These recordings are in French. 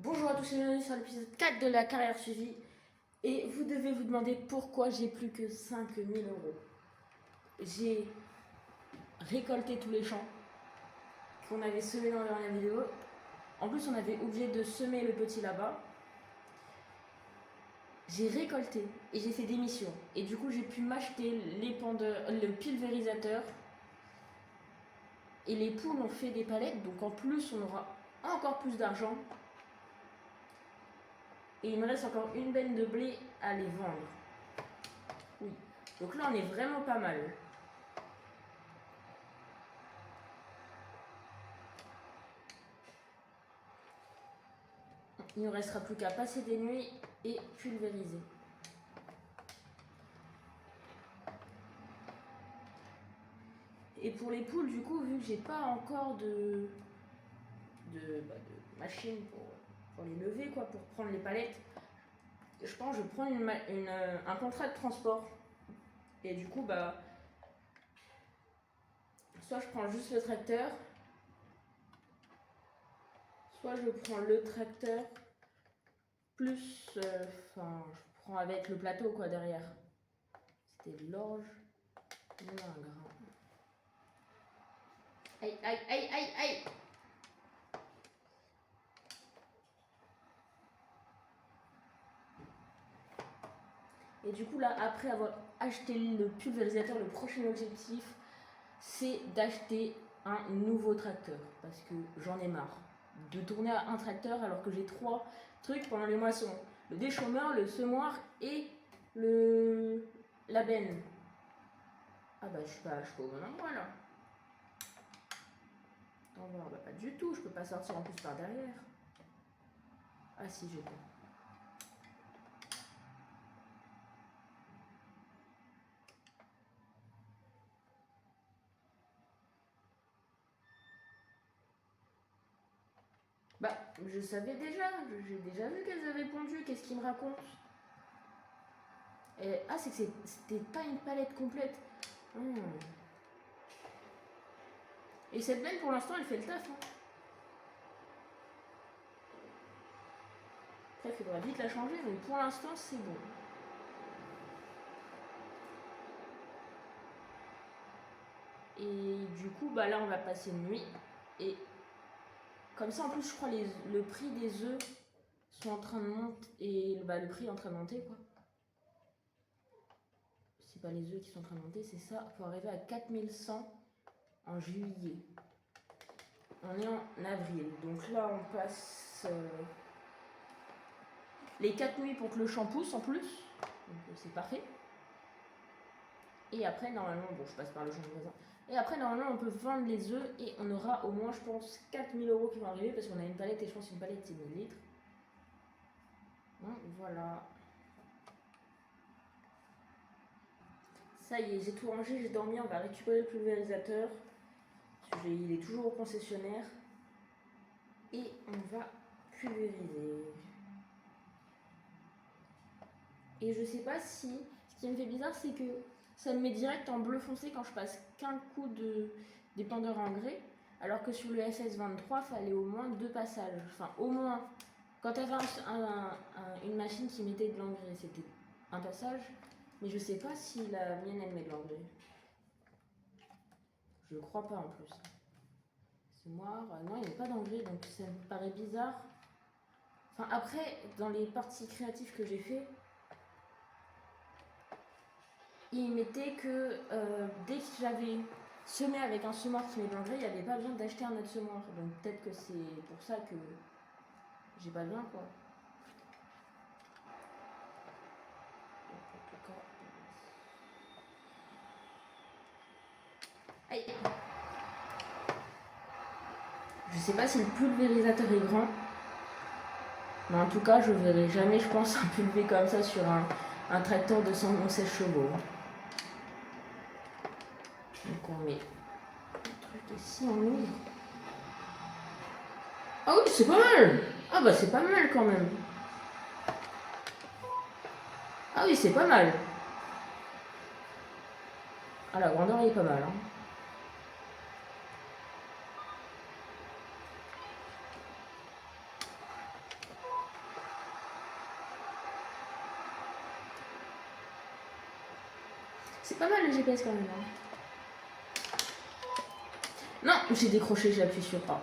Bonjour à tous et bienvenue sur l'épisode 4 de la carrière suivie. Et vous devez vous demander pourquoi j'ai plus que 5000 euros. J'ai récolté tous les champs qu'on avait semés dans la dernière vidéo. En plus, on avait oublié de semer le petit là-bas. J'ai récolté et j'ai fait des missions. Et du coup, j'ai pu m'acheter le pulvérisateur. Et les poules ont fait des palettes. Donc en plus, on aura encore plus d'argent. Et il me reste encore une benne de blé à les vendre. Oui. Donc là, on est vraiment pas mal. Il ne restera plus qu'à passer des nuits et pulvériser. Et pour les poules, du coup, vu que j'ai pas encore de machine pour les lever, quoi, pour prendre les palettes, je pense que je prends un contrat de transport. Et du coup, soit je prends juste le tracteur, soit je prends le tracteur plus, je prends avec le plateau, quoi, derrière. C'était de l'orge, non, un grain. Aïe, aïe, aïe, aïe, aïe. Et du coup, là, après avoir acheté le pulvérisateur, le prochain objectif, c'est d'acheter un nouveau tracteur. Parce que j'en ai marre de tourner à un tracteur alors que j'ai 3 trucs pendant les moissons. Le déchaumeur, le semoir et la benne. Ah bah je suis pas au bon endroit là. Attends voir, bah pas du tout, je peux pas sortir en plus par derrière. Ah si, je peux. Bah, je savais déjà, j'ai déjà vu qu'elles avaient pondu, qu'est-ce qu'ils me racontent? Ah, c'est que c'était pas une palette complète. Et cette benne, pour l'instant, elle fait le taf. Hein. Après, il faudra vite la changer, mais pour l'instant, c'est bon. Et du coup, là, on va passer une nuit. Et comme ça, en plus, je crois le prix des œufs sont en train de monter. Et le prix est en train de monter, quoi. C'est pas les œufs qui sont en train de monter, c'est ça. Pour arriver à 4100 en juillet. On est en avril. Donc là, on passe les 4 nuits pour que le champ pousse en plus. Donc c'est parfait. Et après, normalement, bon, je passe par le champ de voisin. Et après, normalement, on peut vendre les œufs et on aura au moins, je pense, 4000 euros qui vont arriver parce qu'on a une palette et je pense qu'une palette c'est 1000 litres. Donc voilà. Ça y est, j'ai tout rangé, j'ai dormi, on va récupérer le pulvérisateur. Il est toujours au concessionnaire. Et on va pulvériser. Et je sais pas si. Ce qui me fait bizarre, c'est que ça me met direct en bleu foncé quand je passe qu'un coup d'épandeur engrais. Alors que sur le SS23, il fallait au moins 2 passages. Enfin, au moins. Quand tu avais une machine qui mettait de l'engrais, c'était un passage. Mais je sais pas si la mienne, elle met de l'engrais. Je crois pas en plus. C'est noir. Non, il n'y a pas d'engrais, donc ça me paraît bizarre. Enfin, après, dans les parties créatives que j'ai fait, il mettait que dès que j'avais semé avec un semoir qui met de l'engrais, il n'y avait pas besoin d'acheter un autre semoir. Donc peut-être que c'est pour ça que j'ai pas besoin, quoi. Aïe. Je sais pas si le pulvérisateur est grand, mais en tout cas, je verrai jamais, je pense, un pulvé comme ça sur un tracteur de 116 chevaux. Donc on met le truc ici, on ouvre. Ah oui, c'est pas mal. Ah bah c'est pas mal quand même. Ah oui, c'est pas mal. Ah, la grandeur est pas mal. Hein. C'est pas mal le GPS quand même. Hein. Non, j'ai décroché, j'ai appuyé sur A.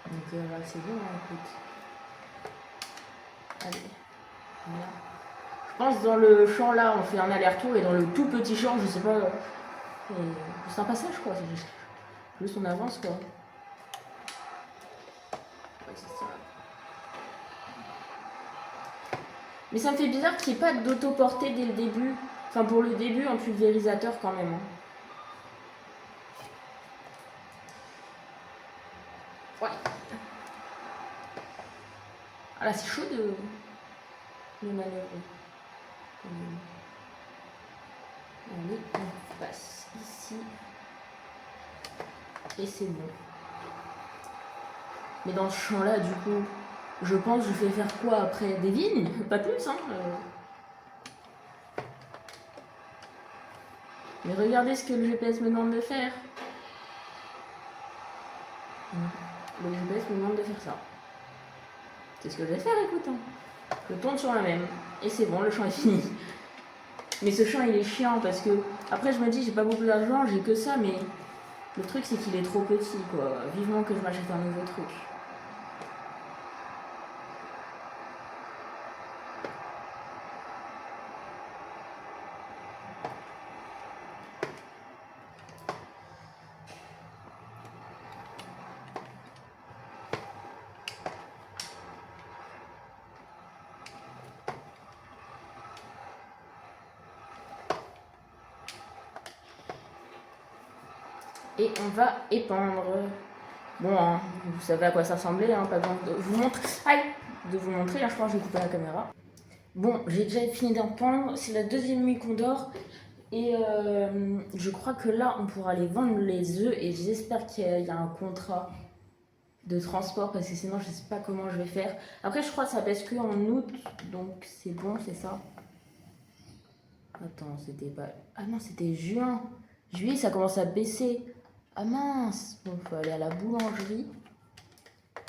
Donc là, c'est bon, hein, écoute. Allez, voilà. Je pense dans le champ là, on fait un aller-retour et dans le tout petit champ, je sais pas. C'est un passage quoi, c'est juste on avance quoi. Ouais, c'est ça. Mais ça me fait bizarre qu'il n'y ait pas d'autoportée dès le début. Enfin, pour le début, en pulvérisateur quand même. Hein. Ouais. Ah là, c'est chaud de manœuvrer. Allez, on passe ici. Et c'est bon. Mais dans ce champ-là, du coup, je pense que je vais faire quoi après? Des vignes? Pas plus, hein. Mais regardez ce que le GPS me demande de faire. Le GPS me demande de faire ça. C'est ce que je vais faire, écoute. Hein. Je tourne sur la même. Et c'est bon, le champ est fini. Mais ce champ, il est chiant parce que... Après, je me dis, j'ai pas beaucoup d'argent, j'ai que ça, mais... Le truc, c'est qu'il est trop petit, quoi. Vivement que je m'achète un nouveau truc. Et on va épandre. Bon, hein, vous savez à quoi ça ressemblait, hein, pas besoin de vous montrer. Aïe, de vous montrer, hein, je pense que je vais couper la caméra. Bon, j'ai déjà fini d'épandre, c'est la deuxième nuit qu'on dort. Et je crois que là, on pourra aller vendre les œufs et j'espère qu'il y a un contrat de transport parce que sinon, je sais pas comment je vais faire. Après, je crois que ça baisse que en août, donc c'est bon, c'est ça. Attends, c'était pas... Ah non, c'était juin. Juillet, ça commence à baisser. Ah mince. Bon, il faut aller à la boulangerie.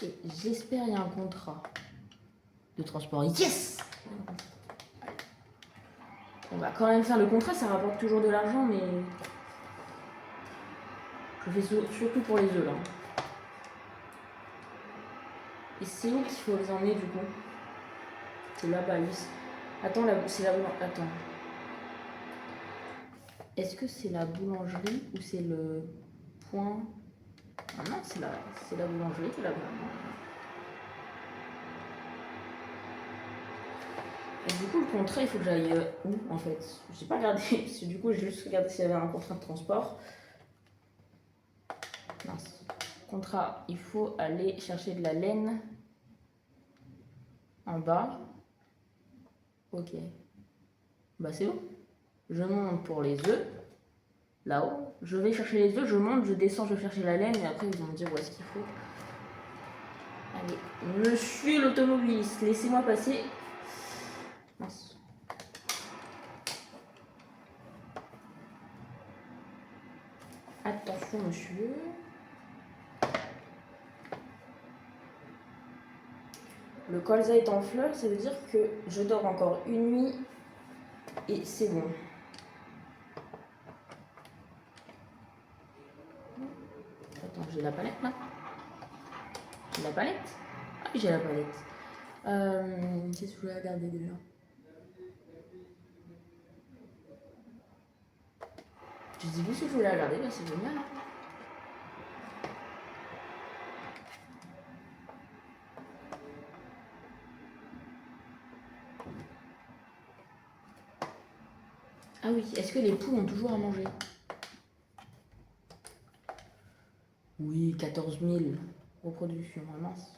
Et j'espère qu'il y a un contrat de transport. Yes! On va quand même faire le contrat, ça rapporte toujours de l'argent, mais... Je fais surtout pour les œufs, là. Et c'est où qu'il faut les emmener, du coup? C'est là-bas, Alice. Attends, c'est la boulangerie. Attends. Est-ce que c'est la boulangerie ou c'est le point... Ah non, c'est la boulangerie qui est là-bas. Et du coup, le contrat, il faut que j'aille où en fait? J'ai pas regardé, parce que du coup, j'ai juste regardé s'il y avait un contrat de transport. Mince. Contrat, il faut aller chercher de la laine en bas. Ok. Bah, c'est où? Je monte pour les œufs. Là-haut. Je vais chercher les œufs, je monte, je descends, je vais chercher la laine et après, ils vont me dire où est-ce qu'il faut. Allez, monsieur l'automobiliste, laissez-moi passer. Mince. Attention, monsieur. Le colza est en fleurs, ça veut dire que je dors encore une nuit et c'est bon. Attends, j'ai la palette là? J'ai la palette? Ah oui, j'ai la palette. Qu'est-ce que je voulais regarder déjà? Je dis, vu ce que je voulais regarder, bah c'est génial. Hein. Ah oui, est-ce que les poules ont toujours à manger? Oui, 14 000 reproductions, mince.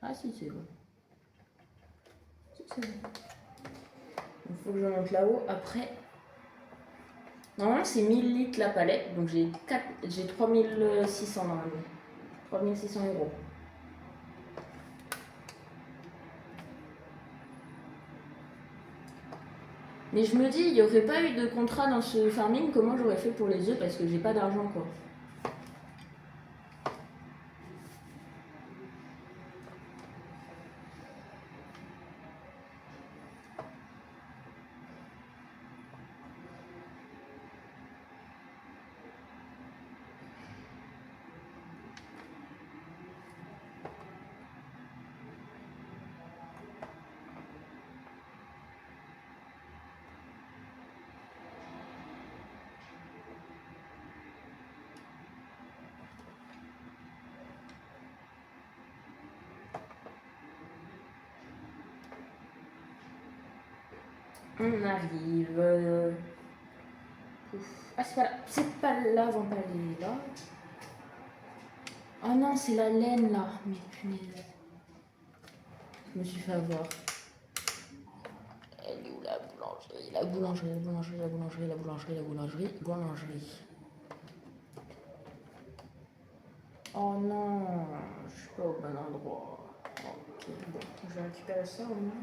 Ah si, c'est bon. Si, c'est bon. Il faut que je monte là-haut. Après, normalement c'est 1000 litres la palette, donc j'ai 3600 normalement. 3600 €. Mais je me dis, il n'y aurait pas eu de contrat dans ce farming, comment j'aurais fait pour les œufs parce que j'ai pas d'argent quoi. On arrive. Ah, c'est pas là, avant pas aller là. Oh non, c'est la laine là. Mais punaise. Je me suis fait avoir. Elle est où la boulangerie? La boulangerie, la boulangerie, la boulangerie, la boulangerie, la boulangerie, boulangerie. Oh non, je suis pas au bon endroit. Ok, bon, je vais récupérer ça au moins.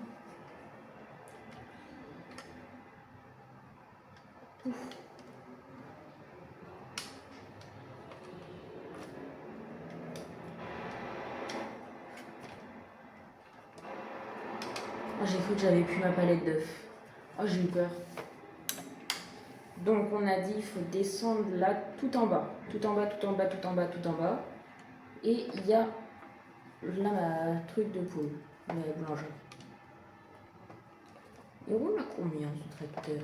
Ouf. Oh, j'ai cru que j'avais plus ma palette d'œufs. Oh, j'ai eu peur. Donc on a dit il faut descendre là tout en bas. Tout en bas, tout en bas, tout en bas, tout en bas. Et il y a là ma truc de poule, ma boulangerie. Et on a combien ce tracteur?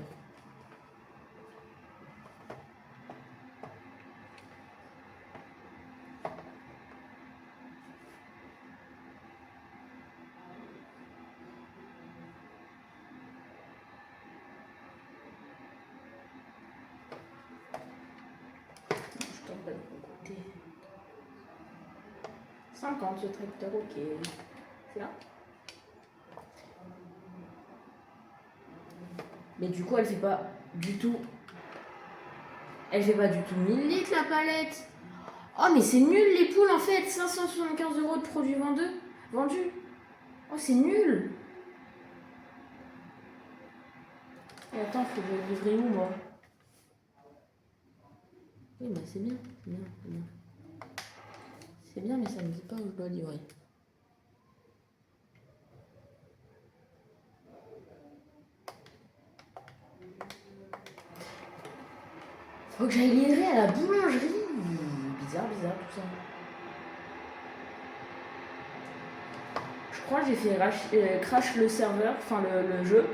Je t'en donne mon côté. 50 ce tracteur, ok. C'est là. Mais du coup elle fait pas du tout. Elle fait pas du tout 1000 litres la palette. Oh mais c'est nul les poules en fait. 575 € de produits vendus. Oh c'est nul. Et attends, faut que je livrer où moi? Oui bah c'est bien, c'est bien, c'est bien. C'est bien mais ça me dit pas où je dois livrer. Faut que j'aille livrer à la boulangerie. Bizarre tout ça. Je crois que j'ai fait crash le serveur, enfin le jeu.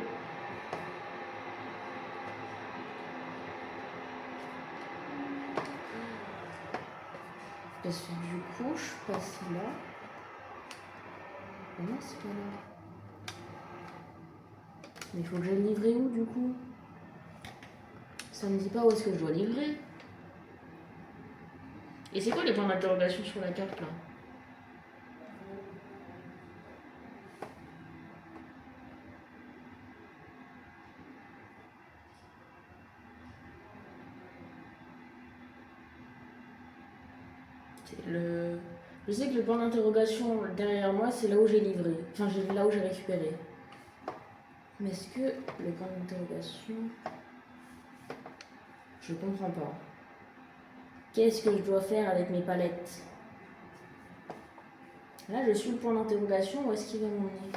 Parce que du coup, je passe là. Oh non, c'est pas là. Mais il faut que j'aille livrer où du coup? Ça me dit pas où est-ce que je dois livrer. Et c'est quoi les points d'interrogation sur la carte là? Je sais que le point d'interrogation derrière moi, c'est là où j'ai livré. Enfin, là où j'ai récupéré. Mais est-ce que le point d'interrogation... Je comprends pas. Qu'est-ce que je dois faire avec mes palettes? Là, je suis le point d'interrogation. Où est-ce qu'il va m'emmener?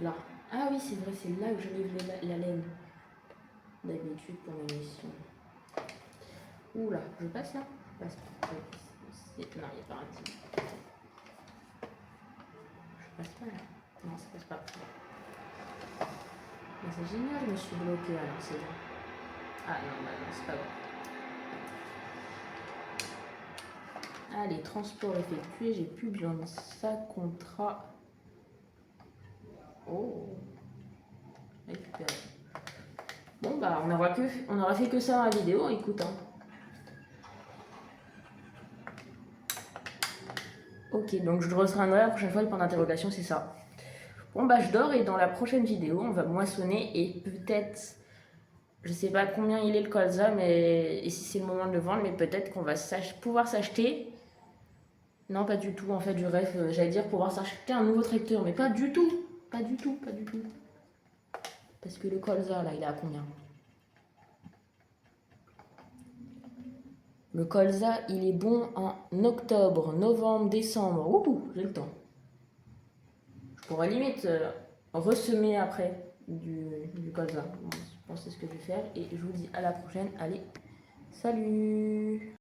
Là. Ah oui, c'est vrai, c'est là où je livre la laine. D'habitude pour mes missions. Oula, je passe là? Je passe pas. Non, il n'y a pas un petit. Je passe pas là. Non, ça passe pas. Mais c'est génial, je me suis bloquée alors, c'est bon. Ah non, bah non, c'est pas bon. Allez, transport effectué, j'ai plus besoin de ça. Contrat. Oh. Récupérer. Bon bah on aura fait que ça dans la vidéo, écoute hein. Ok, donc je restreindrai la prochaine fois le point d'interrogation, c'est ça. Bon bah je dors et dans la prochaine vidéo on va moissonner et peut-être, je sais pas combien il est le colza mais et si c'est le moment de le vendre, mais peut-être qu'on va pouvoir s'acheter Non, pas du tout. En fait, du rêve, j'allais dire pouvoir s'acheter un nouveau tracteur, mais pas du tout. Pas du tout, pas du tout. Parce que le colza, là, il est à combien? Le colza, il est bon en octobre, novembre, décembre. Ouh, j'ai le temps. Je pourrais limite ressemer après du colza. Bon, je pense que c'est ce que je vais faire. Et je vous dis à la prochaine. Allez, salut!